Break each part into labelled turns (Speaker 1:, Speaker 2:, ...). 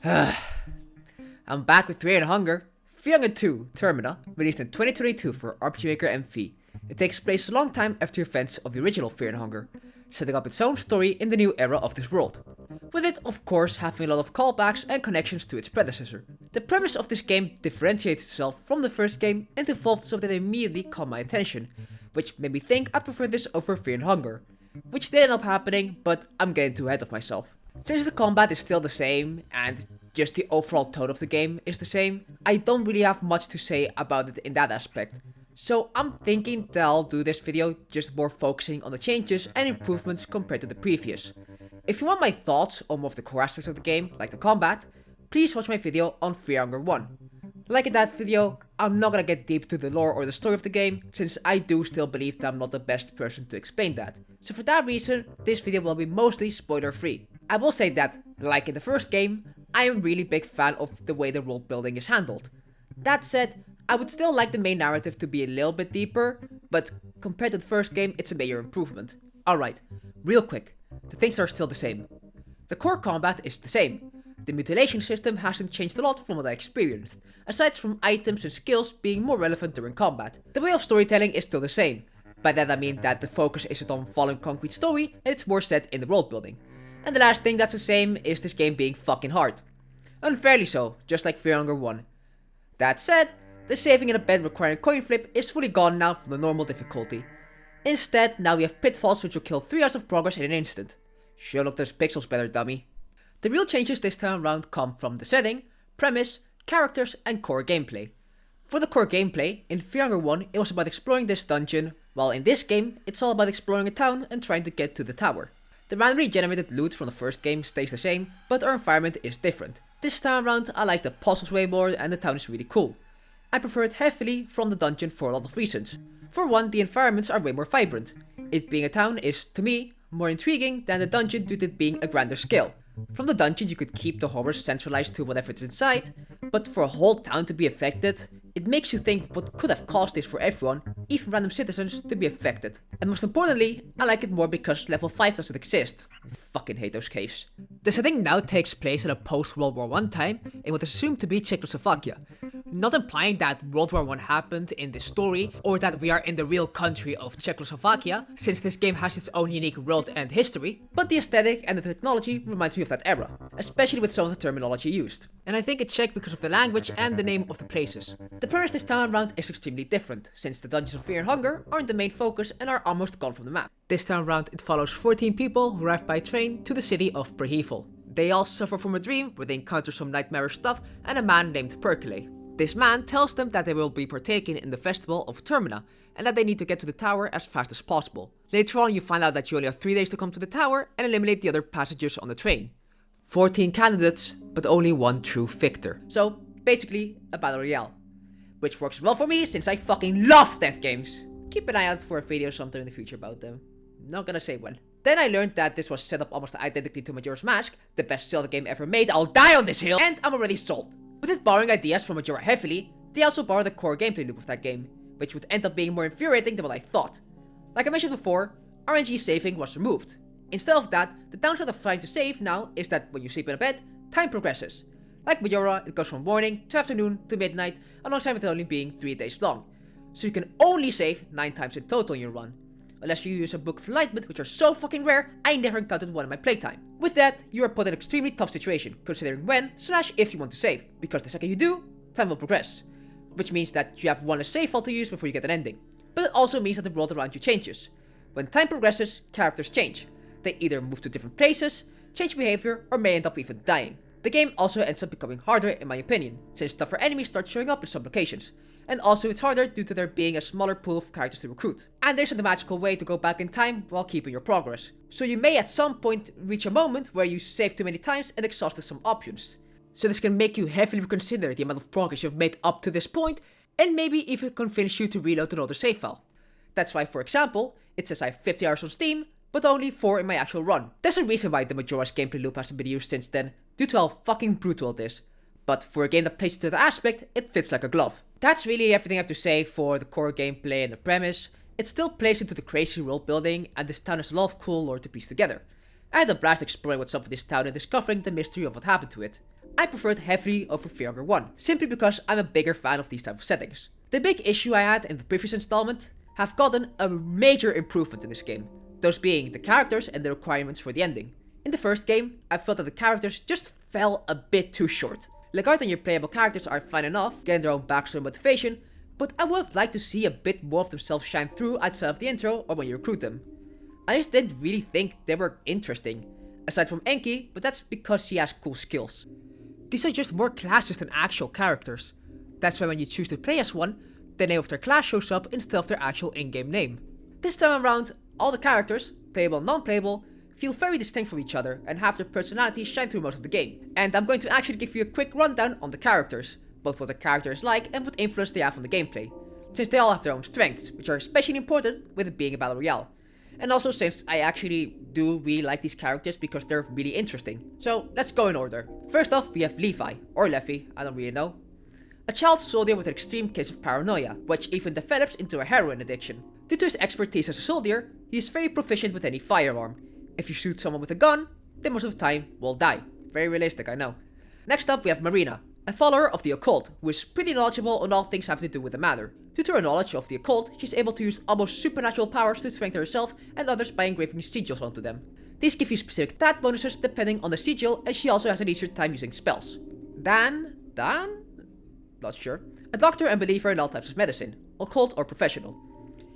Speaker 1: I'm back with Fear and Hunger. Fear and Hunger 2, Termina, released in 2022 for RPGmaker and V. It takes place a long time after the events of the original Fear and Hunger, setting up its own story in the new era of this world. With it, of course, having a lot of callbacks and connections to its predecessor. The premise of this game differentiates itself from the first game and evolved so that it immediately caught my attention, which made me think I prefer this over Fear and Hunger, which did end up happening, but I'm getting too ahead of myself. Since the combat is still the same, and just the overall tone of the game is the same, I don't really have much to say about it in that aspect. So I'm thinking that I'll do this video just more focusing on the changes and improvements compared to the previous. If you want my thoughts on more of the core aspects of the game, like the combat, please watch my video on Fear Hunger 1. Like in that video, I'm not gonna get deep to the lore or the story of the game, since I do still believe that I'm not the best person to explain that. So for that reason, this video will be mostly spoiler free. I will say that, like in the first game, I am a really big fan of the way the world building is handled. That said, I would still like the main narrative to be a little bit deeper, but compared to the first game, it's a major improvement. Alright, real quick, the things are still the same. The core combat is the same. The mutilation system hasn't changed a lot from what I experienced, aside from items and skills being more relevant during combat. The way of storytelling is still the same. By that I mean that the focus isn't on following concrete story, and it's more set in the world building. And the last thing that's the same is this game being fucking hard. Unfairly so, just like Fear Hunger 1. That said, the saving in a bed requiring coin flip is fully gone now from the normal difficulty. Instead, now we have pitfalls which will kill 3 hours of progress in an instant. Sure look those pixels better, dummy. The real changes this time around come from the setting, premise, characters, and core gameplay. For the core gameplay, in Fear Hunger 1 it was about exploring this dungeon, while in this game it's all about exploring a town and trying to get to the tower. The randomly generated loot from the first game stays the same, but our environment is different. This time around I like the puzzles way more and the town is really cool. I prefer it heavily from the dungeon for a lot of reasons. For one, the environments are way more vibrant. It being a town is, to me, more intriguing than the dungeon due to it being a grander scale. From the dungeon you could keep the horrors centralized to whatever is inside, but for a whole town to be affected, it makes you think what could have caused this for everyone, even random citizens, to be affected. And most importantly, I like it more because level 5 doesn't exist. I fucking hate those caves. The setting now takes place in a post-World War I time in what is assumed to be Czechoslovakia. Not implying that World War I happened in this story, or that we are in the real country of Czechoslovakia, since this game has its own unique world and history, but the aesthetic and the technology reminds me of that era, especially with some of the terminology used. And I think it's Czech because of the language and the name of the places. The premise this time around is extremely different, since the Dungeons of Fear and Hunger aren't the main focus and are almost gone from the map. This time around it follows 14 people who arrive by train to the city of Prehevil. They all suffer from a dream where they encounter some nightmarish stuff and a man named Perkele. This man tells them that they will be partaking in the festival of Termina, and that they need to get to the tower as fast as possible. Later on you find out that you only have 3 days to come to the tower and eliminate the other passengers on the train. 14 candidates, but only one true victor. So, basically, a battle royale. Which works well for me since I fucking love death games. Keep an eye out for a video sometime in the future about them. Not gonna say when. Then I learned that this was set up almost identically to Majora's Mask, the best Zelda game ever made. I'll die on this hill, and I'm already sold. With it borrowing ideas from Majora heavily, they also borrow the core gameplay loop of that game, which would end up being more infuriating than what I thought. Like I mentioned before, RNG saving was removed. Instead of that, the downside of trying to save now is that when you sleep in a bed, time progresses. Like Majora, it goes from morning to afternoon to midnight, alongside with it only being 3 days long. So you can only save 9 times in total in your run. Unless you use a Book of Enlightenment, which are so fucking rare, I never encountered one in my playtime. With that, you are put in an extremely tough situation, considering when/if you want to save, because the second you do, time will progress. Which means that you have one less save file to use before you get an ending. But it also means that the world around you changes. When time progresses, characters change. They either move to different places, change behavior, or may end up even dying. The game also ends up becoming harder in my opinion, since tougher enemies start showing up in some locations. And also it's harder due to there being a smaller pool of characters to recruit. And there isn't a magical way to go back in time while keeping your progress. So you may at some point reach a moment where you save too many times and exhausted some options. So this can make you heavily reconsider the amount of progress you've made up to this point, and maybe even convince you to reload another save file. That's why, for example, it says I have 50 hours on Steam, but only 4 in my actual run. There's a reason why the Majora's gameplay loop hasn't been used since then, due to how fucking brutal it is. But for a game that plays into the aspect, it fits like a glove. That's really everything I have to say for the core gameplay and the premise. It still plays into the crazy world building, and this town has a lot of cool lore to piece together. I had a blast exploring what's up with this town and discovering the mystery of what happened to it. I preferred heavily over Fear Hunger 1, simply because I'm a bigger fan of these type of settings. The big issue I had in the previous installment have gotten a major improvement in this game, those being the characters and the requirements for the ending. In the first game, I felt that the characters just fell a bit too short. Legarde and your playable characters are fine enough, getting their own backstory and motivation, but I would have liked to see a bit more of themselves shine through outside of the intro or when you recruit them. I just didn't really think they were interesting, aside from Enki, but that's because he has cool skills. These are just more classes than actual characters. That's why when you choose to play as one, the name of their class shows up instead of their actual in-game name. This time around, all the characters, playable and non-playable, feel very distinct from each other and have their personalities shine through most of the game. And I'm going to actually give you a quick rundown on the characters, both what the character is like and what influence they have on the gameplay, since they all have their own strengths, which are especially important with it being a battle royale. And also since I actually do really like these characters because they're really interesting. So let's go in order. First off, we have Levi, or Leffy, I don't really know. A child soldier with an extreme case of paranoia, which even develops into a heroin addiction. Due to his expertise as a soldier, he is very proficient with any firearm. If you shoot someone with a gun, they most of the time will die. Very realistic, I know. Next up we have Marina, a follower of the occult, who is pretty knowledgeable on all things having to do with the matter. Due to her knowledge of the occult, she is able to use almost supernatural powers to strengthen herself and others by engraving sigils onto them. These give you specific stat bonuses depending on the sigil, and she also has an easier time using spells. Dan? Not sure. A doctor and believer in all types of medicine, occult or professional.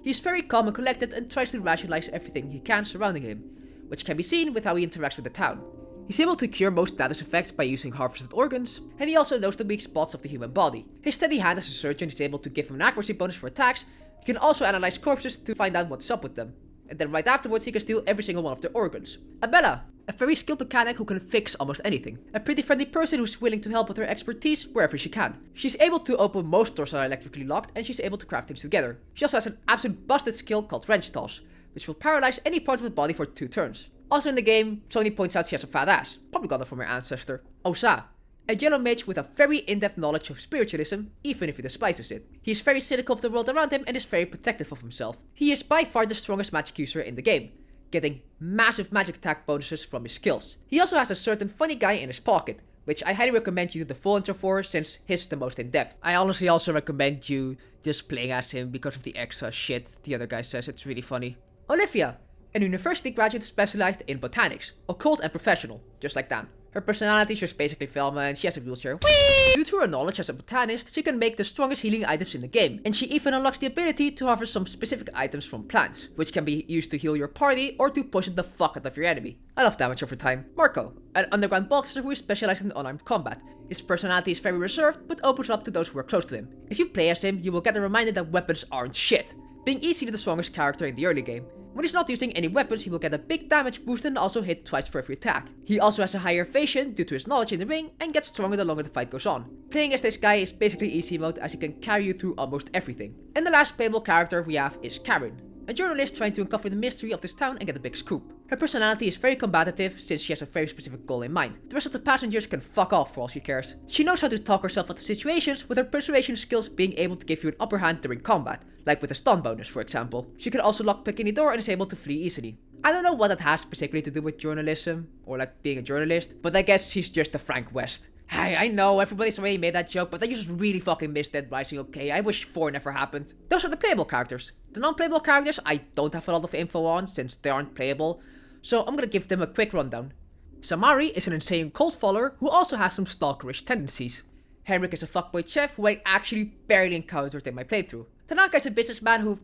Speaker 1: He is very calm and collected and tries to rationalize everything he can surrounding him, which can be seen with how he interacts with the town. He's able to cure most status effects by using harvested organs, and he also knows the weak spots of the human body. His steady hand as a surgeon is able to give him an accuracy bonus for attacks. He can also analyze corpses to find out what's up with them, and then right afterwards he can steal every single one of their organs. Abella, a very skilled mechanic who can fix almost anything. A pretty friendly person who's willing to help with her expertise wherever she can. She's able to open most doors that are electrically locked, and she's able to craft things together. She also has an absolute busted skill called wrench toss, which will paralyze any part of the body for 2 turns. Also in the game, Sony points out she has a fat ass, probably got it from her ancestor. Osa, a yellow mage with a very in-depth knowledge of spiritualism, even if he despises it. He is very cynical of the world around him and is very protective of himself. He is by far the strongest magic user in the game, getting massive magic attack bonuses from his skills. He also has a certain funny guy in his pocket, which I highly recommend you do the full intro for since his the most in-depth. I honestly also recommend you just playing as him because of the extra shit the other guy says, it's really funny. Olivia, an university graduate specialized in botanics, occult and professional, just like Dan. Her personality is just basically Velma and she has a wheelchair. Whee! Due to her knowledge as a botanist, she can make the strongest healing items in the game, and she even unlocks the ability to harvest some specific items from plants, which can be used to heal your party or to poison the fuck out of your enemy. I love damage over time. Marco, an underground boxer who is specialized in unarmed combat. His personality is very reserved, but opens up to those who are close to him. If you play as him, you will get a reminder that weapons aren't shit, being easily the strongest character in the early game. When he's not using any weapons, he will get a big damage boost and also hit twice for every attack. He also has a higher evasion due to his knowledge in the ring and gets stronger the longer the fight goes on. Playing as this guy is basically easy mode as he can carry you through almost everything. And the last playable character we have is Karen, a journalist trying to uncover the mystery of this town and get a big scoop. Her personality is very combative since she has a very specific goal in mind. The rest of the passengers can fuck off for all she cares. She knows how to talk herself out of situations, with her persuasion skills being able to give you an upper hand during combat, like with a stun bonus for example. She can also lockpick any door and is able to flee easily. I don't know what that has specifically to do with journalism, or like being a journalist, but I guess she's just a Frank West. Hey, I know, everybody's already made that joke, but I just really fucking missed Dead Rising, okay? I wish 4 never happened. Those are the playable characters. The non-playable characters I don't have a lot of info on, since they aren't playable, so I'm gonna give them a quick rundown. Samari is an insane cult follower who also has some stalkerish tendencies. Henrik is a fuckboy chef who I actually barely encountered in my playthrough. Tanaka is a businessman who...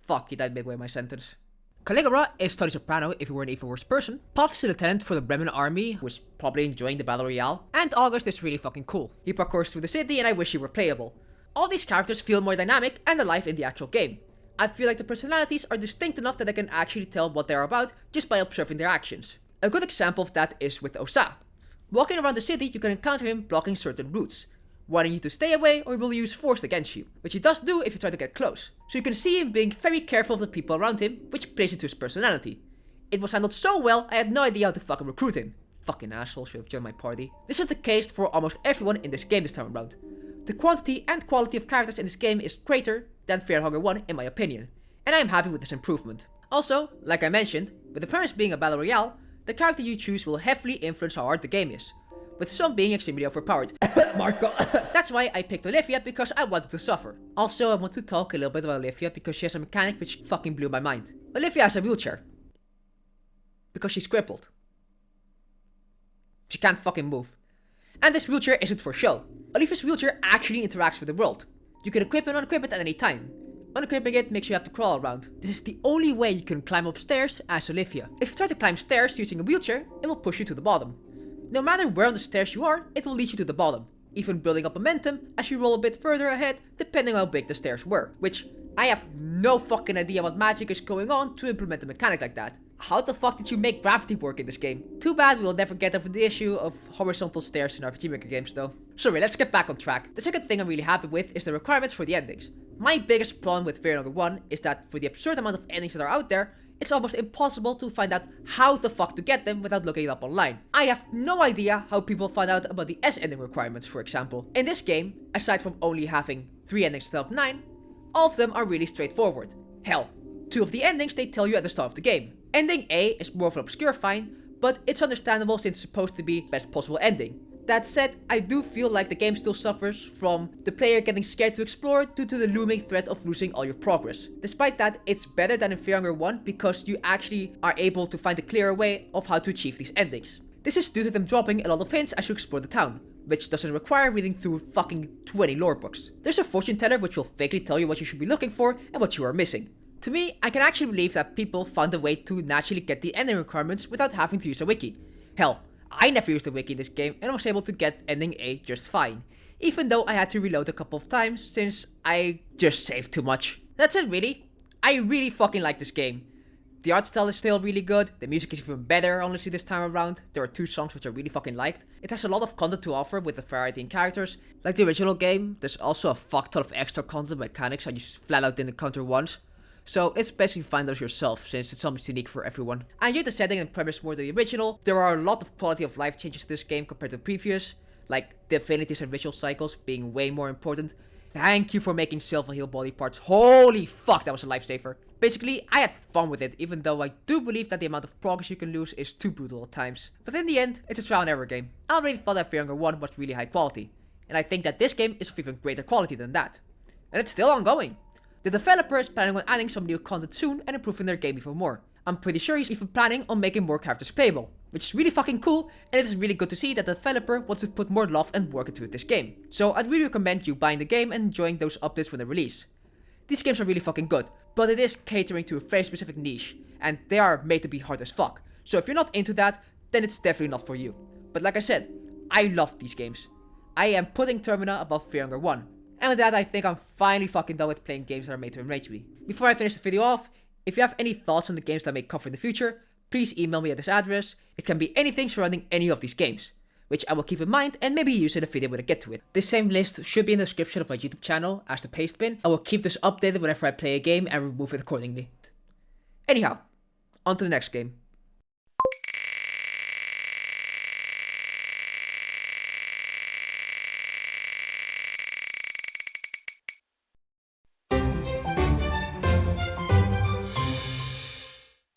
Speaker 1: Fuck, he died midway in my sentence. Caligara is Tony Soprano if he were an even worse person. Puff is a lieutenant for the Bremen army who is probably enjoying the battle royale. And August is really fucking cool. He parkours through the city and I wish he were playable. All these characters feel more dynamic and alive in the actual game. I feel like the personalities are distinct enough that I can actually tell what they're about just by observing their actions. A good example of that is with Osa. Walking around the city you can encounter him blocking certain routes, wanting you to stay away or he will use force against you, which he does do if you try to get close. So you can see him being very careful of the people around him, which plays into his personality. It was handled so well I had no idea how to fucking recruit him. Fucking asshole, should have joined my party. This is the case for almost everyone in this game this time around. The quantity and quality of characters in this game is greater than Fear Hunger 1 in my opinion, and I am happy with this improvement. Also, like I mentioned, with the premise being a battle royale, the character you choose will heavily influence how hard the game is. with some being extremely overpowered. Marco. That's why I picked Olivia, because I wanted to suffer. Also, I want to talk a little bit about Olivia because she has a mechanic which fucking blew my mind. Olivia has a wheelchair. Because she's crippled. She can't fucking move. And this wheelchair isn't for show. Olivia's wheelchair actually interacts with the world. You can equip and unequip it at any time. Unequipping it makes you have to crawl around. This is the only way you can climb upstairs as Olivia. If you try to climb stairs using a wheelchair, it will push you to the bottom. No matter where on the stairs you are, it will lead you to the bottom, even building up momentum as you roll a bit further ahead depending on how big the stairs were. Which, I have no fucking idea what magic is going on to implement a mechanic like that. How the fuck did you make gravity work in this game? Too bad we will never get over the issue of horizontal stairs in RPGmaker games though. Sorry, let's get back on track. The second thing I'm really happy with is the requirements for the endings. My biggest problem with Fear Hunger 1 is that for the absurd amount of endings that are out there, it's almost impossible to find out how the fuck to get them without looking it up online. I have no idea how people find out about the S ending requirements, for example. In this game, aside from only having 3 endings instead of 9, all of them are really straightforward. Hell, 2 of the endings they tell you at the start of the game. Ending A is more of an obscure find, but it's understandable since it's supposed to be the best possible ending. That said, I do feel like the game still suffers from the player getting scared to explore due to the looming threat of losing all your progress. Despite that, it's better than in Fear Hunger 1 because you actually are able to find a clearer way of how to achieve these endings. This is due to them dropping a lot of hints as you explore the town, which doesn't require reading through fucking 20 lore books. There's a fortune teller which will vaguely tell you what you should be looking for and what you are missing. To me, I can actually believe that people found a way to naturally get the ending requirements without having to use a wiki. Hell, I never used a wiki in this game and I was able to get ending A just fine, even though I had to reload a couple of times since I just saved too much. That's it really. I really fucking like this game. The art style is still really good, the music is even better honestly this time around, there are 2 songs which I really fucking liked. It has a lot of content to offer with a variety in characters. Like the original game, there's also a fuck ton of extra content mechanics I just flat out didn't encounter once. So it's best you find those yourself, since it's almost unique for everyone. I enjoyed the setting and premise more than the original. There are a lot of quality of life changes to this game compared to the previous, like the affinities and ritual cycles being way more important. Thank you for making Sylva heal body parts. Holy fuck, that was a lifesaver. Basically, I had fun with it, even though I do believe that the amount of progress you can lose is too brutal at times. But in the end, it's a trial and error game. I already thought that Fear Hunger 1 was really high quality, and I think that this game is of even greater quality than that. And it's still ongoing. The developer is planning on adding some new content soon and improving their game even more. I'm pretty sure he's even planning on making more characters playable, which is really fucking cool, and it is really good to see that the developer wants to put more love and work into this game. So I'd really recommend you buying the game and enjoying those updates when they release. These games are really fucking good, but it is catering to a very specific niche, and they are made to be hard as fuck. So if you're not into that, then it's definitely not for you. But like I said, I love these games. I am putting Termina above Fear Hunger 1. And with that, I think I'm finally fucking done with playing games that are made to enrage me. Before I finish the video off, if you have any thoughts on the games that I may cover in the future, please email me at this address. It can be anything surrounding any of these games, which I will keep in mind and maybe use in a video when I get to it. This same list should be in the description of my YouTube channel as the paste bin. I will keep this updated whenever I play a game and remove it accordingly. Anyhow, on to the next game.